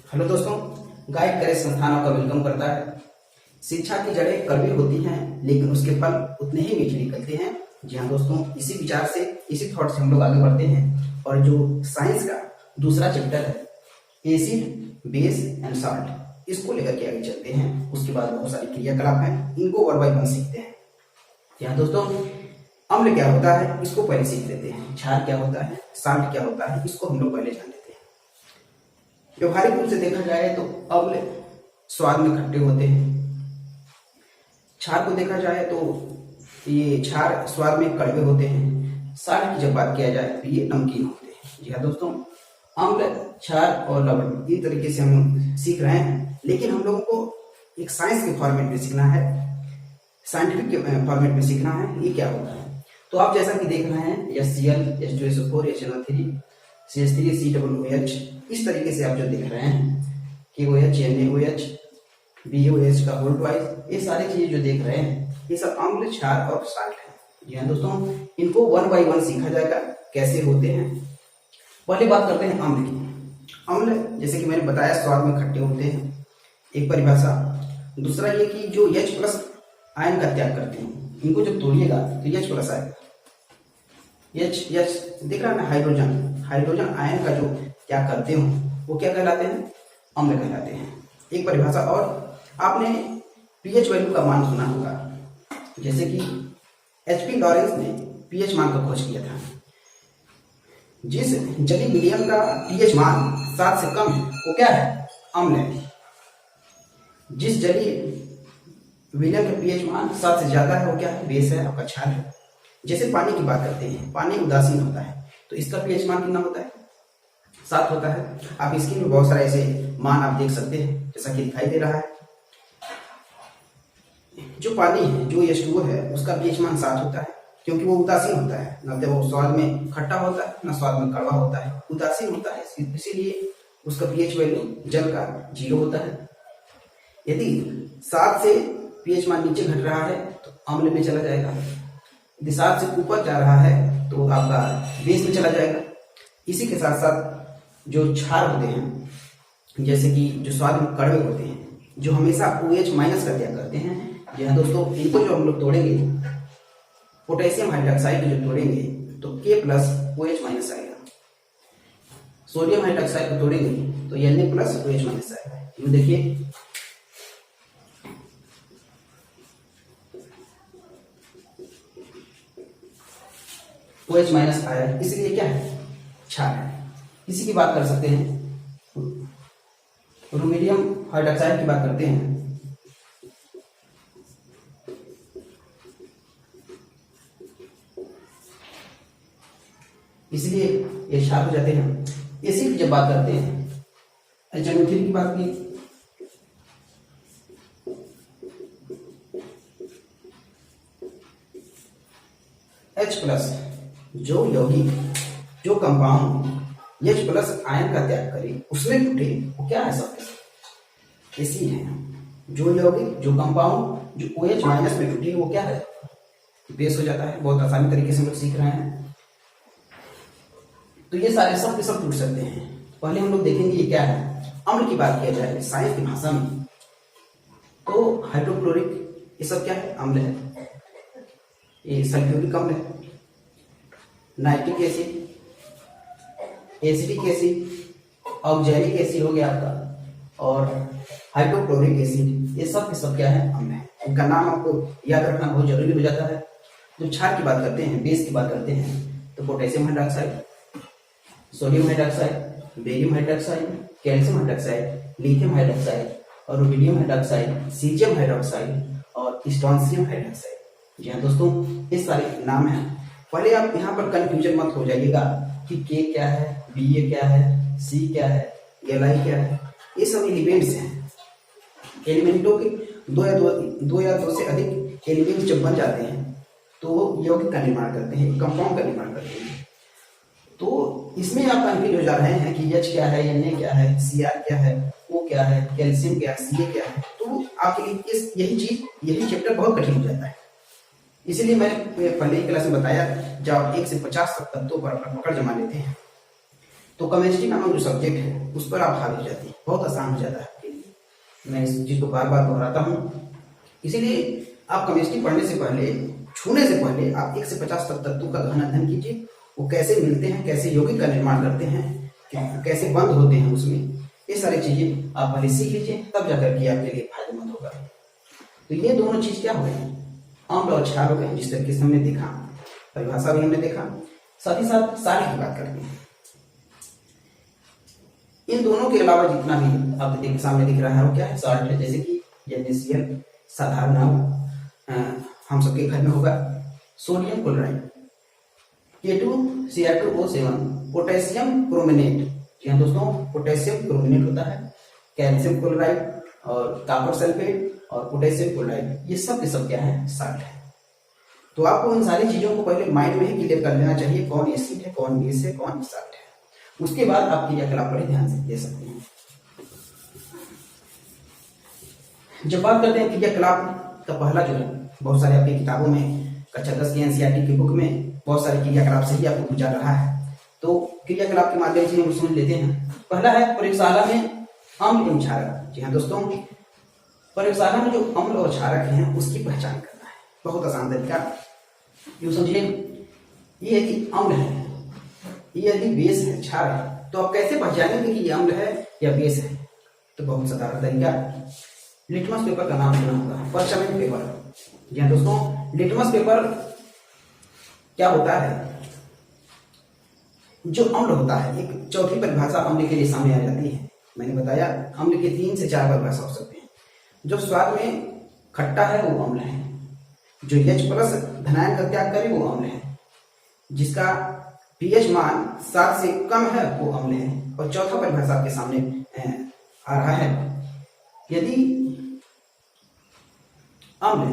Hello दोस्तों, guide करेज संस्थान आपका वेलकम करता है। शिक्षा की जड़ें कड़वी होती हैं, लेकिन उसके फल उतने ही मीठे निकलते हैं। जी हाँ दोस्तों, इसी विचार से, इसी थॉट से हम लोग आगे बढ़ते हैं। और जो साइंस का दूसरा चैप्टर है, एसिड, बेस एंड साल्ट, इसको लेकर के आगे चलते हैं। उसके बाद बहुत सारी क्रियाकलाप हैं, इनको वन बाय वन सीखते हैं। यहाँ दोस्तों, अम्ल क्या होता है इसको पहले सीख लेते हैं। क्षार क्या होता है, साल्ट क्या होता है, इसको हम लोग पहले जान लेते हैं। व्यवहारिक रूप से देखा जाए तो अम्ल स्वाद में खट्टे होते हैं। क्षार को देखा जाए तो ये क्षार स्वाद में कड़वे होते हैं। साल्ट की जब बात किया जाए तो ये नमकीन होते हैं। जी हाँ दोस्तों, अम्ल, क्षार और लवण इस तरीके से हम सीख रहे हैं, लेकिन हम लोगों को एक साइंस के फॉर्मेट में सीखना है, साइंटिफिक के फॉर्मेट में सीखना है। ये क्या होता है, तो आप जैसा कि देख रहे हैं HCl, H2SO4, HNO3, CH3, COOH, इस तरीके से आप जो देख रहे हैं KOH, NaOH, BOH का होल ट्वाइस, ये सारी चीजें जो देख रहे हैं ये सब अम्ल, क्षार और साल्ट है। जी हाँ दोस्तों, इनको वन बाय वन सीखा जाएगा कैसे होते हैं। पहले बात करते हैं अम्ल की। अम्ल जैसे कि मैंने बताया स्वाद में खट्टे होते हैं, एक परिभाषा। दूसरा ये कि जो H+ आयन का त्याग करते हैं, इनको जब तोड़िएगा तो H+ आएगा। H देख रहा है ना, हाइड्रोजन आयन का जो त्याग करते हो वो क्या कहलाते हैं, अम्ल कहलाते हैं। एक परिभाषा और, आपने pH वैल्यू का मान सुना होगा, जैसे कि HP लॉरेंस ने pH मान का खोज किया था। जिस जलीय मीडियम का pH मान 7 से कम है वो क्या है, अम्ल है। जिस जलीय विलयन का pH मान 7 से ज्यादा है वो क्या है, बेस है, आपका क्षार है। जैसे पानी की बात करते हैं, पानी उदासीन होता है तो इसका pH मान कितना होता है, 7 होता है। आप स्क्रीन में बहुत सारे ऐसे मान आप देख सकते हैं, जैसा कि दिखाई दे रहा है। जो पानी है, जो H2O है, उसका pH मान 7 होता है, क्योंकि वो उदासीन होता है। ना तो वो स्वाद में खट्टा होता है, ना स्वाद में कड़वा होता है, उदासीन होता है, इसीलिए उसका pH वैल्यू जल का 0 होता है। यदि 7 से pH मान नीचे घट रहा है तो अम्ल में चला जाएगा। यदि 7 से ऊपर जा रहा है तो आपका बेस में चला जाएगा। इसी के साथ साथ जो क्षार होते हैं, जैसे कि जो स्वाद में कड़वे होते हैं, जो हमेशा OH- का त्याग करते हैं। जी हाँ दोस्तों, इनको जो हम लोग तोड़ेंगे, पोटेशियम हाइड्रोक्साइड को जो तोड़ेंगे तो K+OH- आएगा। सोडियम हाइड्रोक्साइड को तोड़ेंगे तो Na+OH- आएगा। ये देखिए, OH- आया, इसलिए क्या है, क्षार है। इसी की बात कर सकते हैं, रूबिडियम हाइड्रोक्साइड की बात करते हैं। इसलिए ये क्षार हो जाते हैं। एसिड की जब बात करते हैं, HNO3 की बात की, H+ जो यौगिक, जो कंपाउंड H+ आयन का त्याग करे, उसमें टूटे, वो क्या है, सब एसिड है। जो यौगिक, जो कंपाउंड जो OH- में टूटे वो क्या है, बेस हो जाता है। बहुत आसानी तरीके से हम लोग सीख रहे हैं। तो ये सारे सब के सब टूट सकते हैं। पहले हम लोग देखेंगे ये क्या है। अम्ल की बात किया जाए साइंस की भाषा में तो हाइड्रोक्लोरिक, ये सब क्या है, अम्ल है। ये सल्फ्यूरिक अम्ल है, nitric acid, acetic acid, oxalic acid हो गया आपका, और हाइड्रोक्लोरिक एसिड, ये सब के सब क्या है, अम्ल है। इनका नाम आपको याद रखना बहुत जरूरी हो जाता है। जब क्षार की बात करते हैं, बेस की बात करते हैं, तो potassium hydroxide, sodium hydroxide, barium hydroxide, calcium hydroxide, lithium hydroxide और रुबिडियम हाइड्रोक्साइड, सीजियम हाइड्रोक्साइड और स्ट्रोंसियम हाइड्रोक्साइड। जी हाँ दोस्तों, ये सारे नाम हैं। पहले आप यहाँ पर कंफ्यूजन मत हो जाइएगा कि K क्या है, Ba क्या है, C क्या है, Li क्या है। ये सब एलिमेंट्स हैं। एलिमेंटों के दो या दो से अधिक एलिमेंट जब बन जाते हैं तो यौगिक का निर्माण करते हैं, कंपाउंड का निर्माण करते हैं। तो इसमें आप कंफ्यूज हो जा रहे हैं कि H क्या है, Na क्या है, Cr क्या है, O क्या है, कैल्शियम क्या है, Ca क्या है। तो आपके लिए यही चैप्टर बहुत कठिन हो जाता है। इसीलिए मैंने पहले ही क्लास में बताया, जब आप 1 से 50 तक तत्वों पर अपना पकड़ जमा लेते हैं तो केमिस्ट्री नामक जो सब्जेक्ट है उस पर आप हावी हो जाती है, बहुत आसान हो जाता है आपके लिए। मैं इस चीज को बार बार दोहराता हूँ। इसीलिए आप केमिस्ट्री पढ़ने से पहले, छूने से पहले आप 1 से 50 तक तत्वों का गहन अध्ययन कीजिए। वो कैसे मिलते हैं, कैसे यौगिक का निर्माण करते हैं, कैसे बंद होते हैं उसमें, ये सारी चीजें आप पहले सीख लीजिए, तब जाकर के आपके लिए फायदेमंद होगा। तो ये दोनों चीज क्या हो गई, अम्ल और क्षार हो गए, जिस तरीके से हमने देखा, परिभाषा भी हमने देखा, साथ ही साथ सारे की बात करते हैं। इन दोनों के अलावा जितना भी आपके सामने दिख रहा है वो क्या है, साल्ट है, जैसे कि NaCl साधारण नाम हम सबके घर में होगा, सोडियम क्लोराइड, K2Cr2O7, पोटेशियम क्रोमिनेट, जी हाँ दोस्तों, पोटेशियम क्रोमिनेट होता है, कैल्शियम क्लोराइड और कॉपर सल्फेट और पोटेशियम क्लोराइड, ये सब के सब क्या है, साल्ट है। तो आपको इन सारी चीजों को पहले माइंड में ही क्लियर कर लेना चाहिए, कौन एसिड है, कौन बेस है, कौन साल्ट है। उसके बाद आप क्रियाकलाप पर ध्यान से दे सकते हैं। जब बात करते हैं क्रियाकलाप का, पहला जो है, बहुत सारे आपकी किताबों में, कक्षा 10 की NCERT की बुक में बहुत सारे क्रियाकलाप से ही आपको पूछा रहा है। तो क्रियाकलाप के माध्यम से हम समझ लेते हैं। पहला है प्रयोगशाला में अम्ल एवं क्षारक। जी हाँ दोस्तों, प्रयोगशाला में जो अम्ल और क्षारक हैं उसकी पहचान करना है, बहुत आसान तरीका। यूं समझिए, ये यदि अम्ल है, ये यदि बेस है, क्षार है, तो आप कैसे पहचानेंगे कि ये अम्ल है या बेस है? तो बहुत साधारण तरीका, लिटमस पेपर का नाम सुना होगा, परचमेंट पेपर। जी हाँ दोस्तों, लिटमस पेपर क्या होता है, जो अम्ल होता है, एक चौथी परिभाषा अम्ल के लिए सामने आ जाती है। मैंने बताया अम्ल के 3 से 4 परिभाषा हो सकते हैं। जो स्वाद में खट्टा है वो अम्ल है, जो H+ धनायन का त्याग करे वो अम्ल है, जिसका pH मान 7 से कम है वो अम्ल है। और चौथा परिभाषा आपके सामने आ रहा है, यदि अम्ल,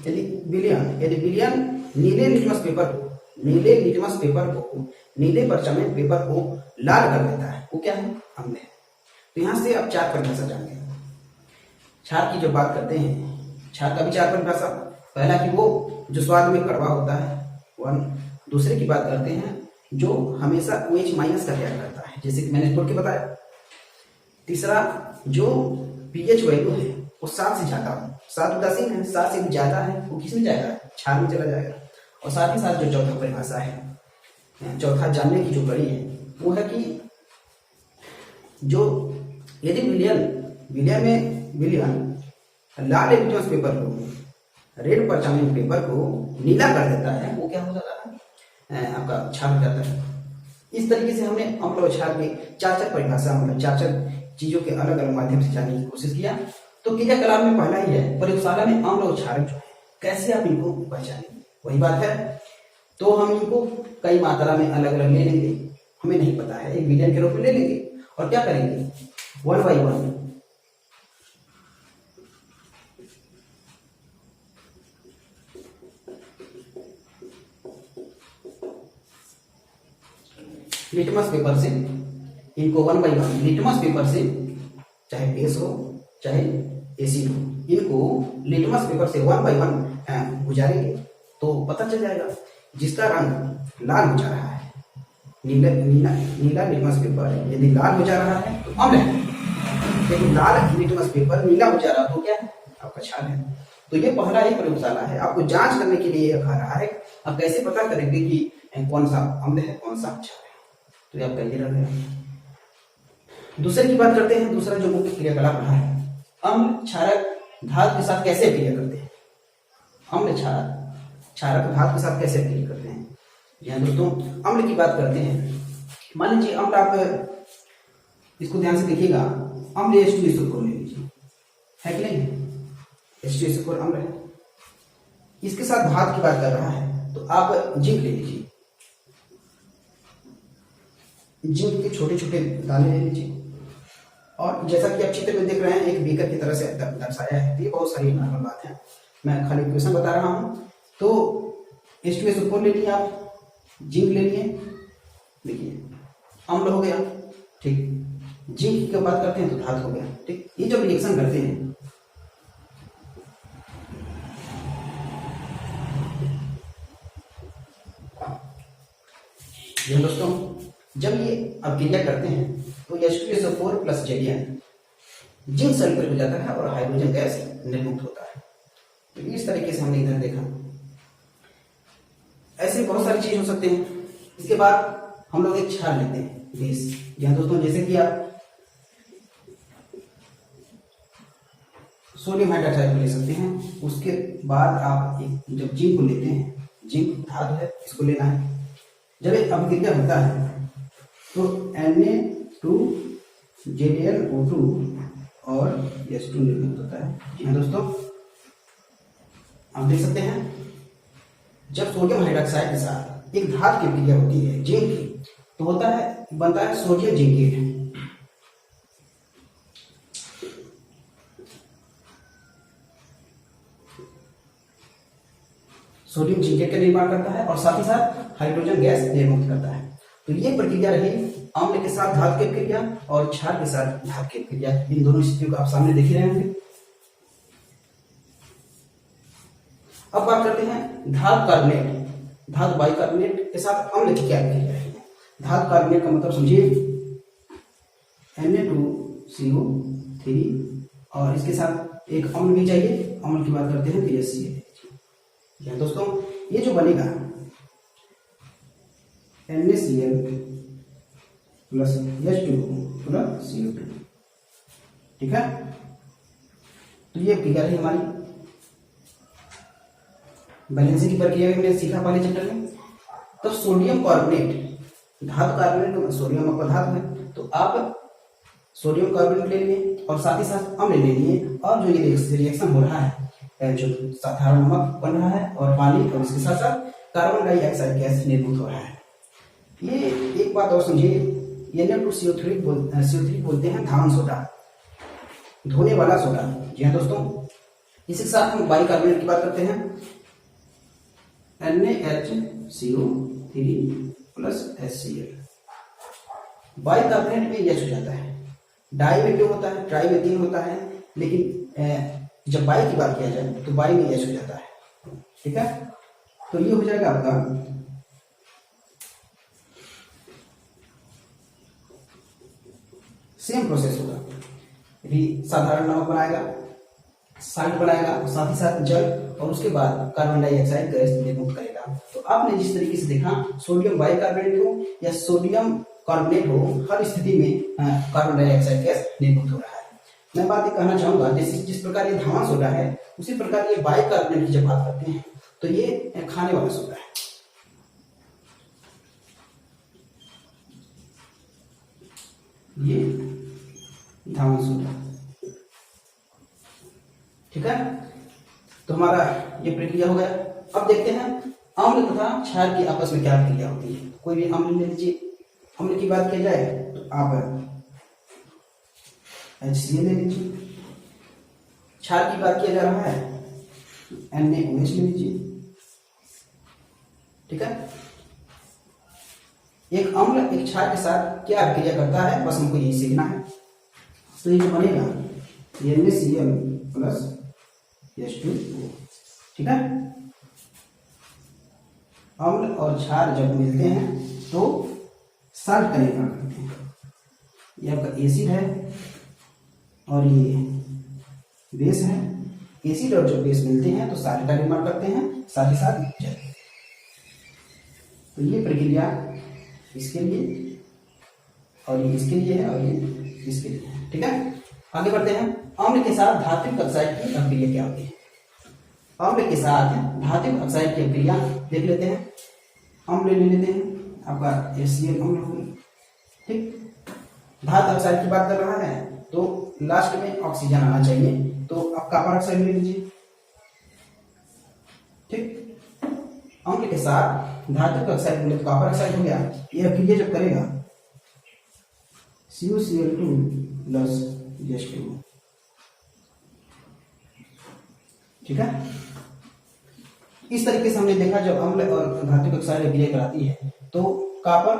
यदि विलयन नीले लिटमस पेपर को, नीले परचमेंट पेपर को लाल कर देता है, वो क्या है, अम्ल है। तो यहां से आप 4 परिभाषा जान गए। क्षार की जब बात करते हैं, क्षार का भी 4 परिभाषा। पहला कि वो जो स्वाद में कड़वा होता है, 1। दूसरे की बात करते हैं जो हमेशा OH- का त्याग करता है, जैसे कि मैंने बोल के बताया। तीसरा, जो pH वैल्यू है वो 7 से ज्यादा हो, 7 उदासीन है, 7 से भी ज्यादा है, वो किस में जाएगा, क्षार में चला जाएगा। और साथ ही साथ जो चौथा परिभाषा है, चौथा जानने की जो कड़ी है, वो है कि जो यदि विलयन लाल लिटमस पेपर को, रेड परचमेंट पेपर को नीला कर देता है, वो क्या हो जाता है, आपका क्षार हो जाता है। इस तरीके से हमने अम्ल और क्षार के 4 परिभाषा, मतलब 4 चीजों के अलग अलग माध्यम से जानने की कोशिश किया। तो क्रियाकलाप में पहला ही है, प्रयोगशाला में अम्ल और क्षारक जो है, कैसे आप इनको पहचानेंगे, वही बात है। तो हम इनको कई मात्रा में अलग अलग ले लेंगे, हमें नहीं पता है, एक विलयन के रूप में ले लेंगे और क्या करेंगे, 1 by 1 लिटमस पेपर से इनको 1 by 1 लिटमस पेपर से, चाहे बेस हो चाहे एसिड हो, इनको लिटमस पेपर से 1 by 1 गुजारेंगे तो पता चल जाएगा। जिसका रंग लाल हो जा रहा है, नीला लिटमस पेपर यदि लाल हो जा रहा है तो अम्ल है, लेकिन लाल लिटमस पेपर नीला हो जा रहा है तो क्या है, आपका क्षार है। तो ये पहला ही प्रयोगशाला है, आपको जांच करने के लिए रखा रहा है। आप कैसे पता करेंगे कि कौन सा अम्ल है कौन सा क्षार है, तो ये आपका ये रह गया। दूसरे की बात करते हैं। दूसरा जो मुख्य क्रियाकलाप रहा है, अम्ल क्षारक धातु के साथ कैसे क्रिया करते हैं, अम्ल क्षारक धातु के साथ कैसे क्रिया करते हैं। यहाँ दोस्तों अम्ल की बात करते हैं, मान लीजिए अम्ल, आप इसको ध्यान से देखिएगा, अम्ल H2SO4 ले लीजिए, है कि नहीं, H2SO4 अम्ल है, इसके साथ धातु की बात कर रहा है, तो आप जिंक ले लीजिए, जिंक के छोटे छोटे दाने ले लीजिए। और जैसा कि आप चित्र में देख रहे हैं, एक बीकर की तरह से दर्शाया है, ये बहुत सारी नॉर्मल बात है, मैं खाली क्वेश्चन बता रहा हूं। तो H2SO4 ले लिए आप, जिंक ले लिए, देखिए अम्ल हो गया, ठीक। जिंक की बात करते हैं तो धातु हो गया, ठीक। ये जब रिएक्शन करते हैं, ये दोस्तों जब ये अब क्रिया करते हैं तो H2SO4 plus Zn zinc sulphur हो जाता है और हाइड्रोजन गैस निर्मुक्त होता है। तो इस तरीके से हमने इधर देखा। ऐसे बहुत सारी चीज हो सकते हैं। इसके बाद हम लोग एक क्षार लेते हैं बेस। यहाँ दोस्तों जैसे कि आप सोडियम हाइड्रोक्साइड ले सकते हैं। उसके बाद आप एक जब जिंक को लेते हैं, जिंक धातु है, इसको लेना है। जब एक अभिक्रिया होता है तो Na2ZnO2 और H2 निर्मित होता है। जी हाँ दोस्तों, आप देख सकते हैं जब सोडियम हाइड्रोक्साइड के साथ एक धातु की क्रिया होती है जिंक की, तो होता है, बनता है सोडियम जिंकेट। सोडियम जिंकेट का निर्माण करता है और साथ ही साथ हाइड्रोजन गैस निर्मुक्त करता है। तो ये प्रक्रिया रही अम्ल के साथ धातु की क्रिया और क्षार के साथ धातु की क्रिया। इन दोनों स्थितियों को आप सामने देख ही रहे होंगे। अब बात करते हैं धातु कार्बोनेट, धातु बाइकार्बोनेट के साथ अम्ल की क्या क्रिया है। धातु कार्बोनेट का मतलब समझिए Na2CO3 और इसके साथ एक अम्ल भी चाहिए। अम्ल की बात करते हैं तो HCl। दोस्तों ये जो बनेगा NaCl plus H2O plus CO2, ठीक है। तो ये क्रिया रही हमारी बैलेंसिंग की प्रक्रिया में हमने सीखा पहले चैप्टर में। तो सोडियम कार्बोनेट, धातु कार्बोनेट सोडियम आपका धातु है, तो आप सोडियम कार्बोनेट ले लिए और साथ ही साथ अम्ल ले लिए और जो ये रिएक्शन हो रहा है, जो साधारण नमक बन रहा है और पानी और इसके साथ साथ कार्बन डाइऑक्साइड गैस निर्मित हो रहा है। ये एक बात और समझिए, Na2CO3 बोलते हैं धावन सोडा, धोने वाला सोडा। जी हाँ दोस्तों, इसके साथ हम बाइकार्बोनेट की बात करते हैं NaHCO3 प्लस HCl। बाइकार्बोनेट में H हो जाता है, डाई में क्यों होता है, ट्राई में 3 होता है, लेकिन जब बाई की बात किया जाए तो बाई में H हो जाता है, ठीक है। तो ये हो जाएगा आपका सेम प्रोसेस होगा। यदि साधारण नमक बनाएगा, साल्ट बनाएगा और साथ ही साथ जल और उसके बाद कार्बन डाइऑक्साइड गैस निर्मुक्त करेगा। तो आपने जिस तरीके से देखा, सोडियम बाइकार्बोनेट हो या सोडियम कार्बोनेट हो, हर स्थिति में कार्बन डाइऑक्साइड गैस निर्मुक्त हो रहा है। मैं बात ये कहना चाहूंगा, जिस प्रकार ये धावन सोडा है उसी प्रकार ये बाइकार्बोनेट की जब बात करते हैं तो ये खाने वाला सोडा है। ये धावन सोडा, ठीक है। तो हमारा ये प्रक्रिया हो गया। अब देखते हैं अम्ल तथा क्षार की आपस में क्या क्रिया होती है। कोई भी अम्ल ले लीजिए। अम्ल की बात की जाए तो आप HCl ले लीजिए। क्षार की बात किया जा रहा है NaOH ले लीजिए, ठीक है। एक अम्ल एक क्षार के साथ क्या क्रिया करता है, बस हमको यही सीखना है। तो ये जो बनेगा NaCl प्लस H2O, ठीक है। अम्ल और क्षार जब मिलते हैं तो साल्ट का निर्माण करते हैं। ये आपका एसिड है और ये बेस है। एसिड और जो बेस मिलते हैं तो साल्ट का निर्माण करते हैं, साथ ही साथ जल। तो ये प्रक्रिया इसके लिए और ये इसके लिए है और ये इसके लिए है, ठीक है। आगे बढ़ते हैं। अम्ल के साथ धात्विक ऑक्साइड की अभिक्रिया क्या होती है। अम्ल के साथ धात्विक ऑक्साइड की अभिक्रिया देख लेते हैं। अम्ल ले लेते हैं, आपका HCl अम्ल होगी, ठीक। धातु ऑक्साइड की बात कर रहा है तो लास्ट में ऑक्सीजन आना चाहिए, तो आप कॉपर ऑक्साइड ले लीजिए, ठीक। अम्ल के साथ धातु ऑक्साइड मिले तो कॉपर ऑक्साइड हो गया। यह अभिक्रिया जब करेगा CuCl2 प्लस H2O, ठीक है। इस तरीके से हमने देखा जब अम्ल और धातु ऑक्साइड अभिक्रिया कराती है तो कॉपर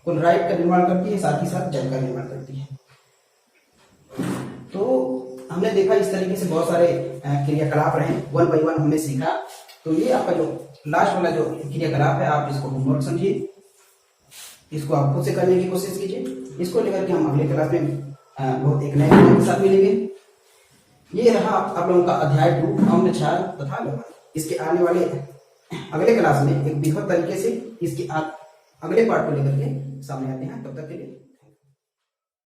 क्लोराइड का निर्माण करती है, साथ ही साथ जल का निर्माण करती है। तो हमने देखा इस तरीके से बहुत सारे क्रियाकलाप रहे, 1 बाय 1 हमने सीखा। तो ये आपका जो लास्ट वाला जो क्रियाकलाप है आप इसको होमवर्क समझिए। इसको आप खुद से करने की कोशिश कीजिए। इसको लेकर के हम अगले क्लास में बहुत एक नए वीडियो के साथ मिलेंगे। ये रहा आप लोगों का अध्याय 2 अम्ल क्षार तथा लवण। इसके आने वाले अगले क्लास में एक बृहद तरीके से इसके अगले पार्ट को लेकर के सामने आते हैं। तब तक के लिए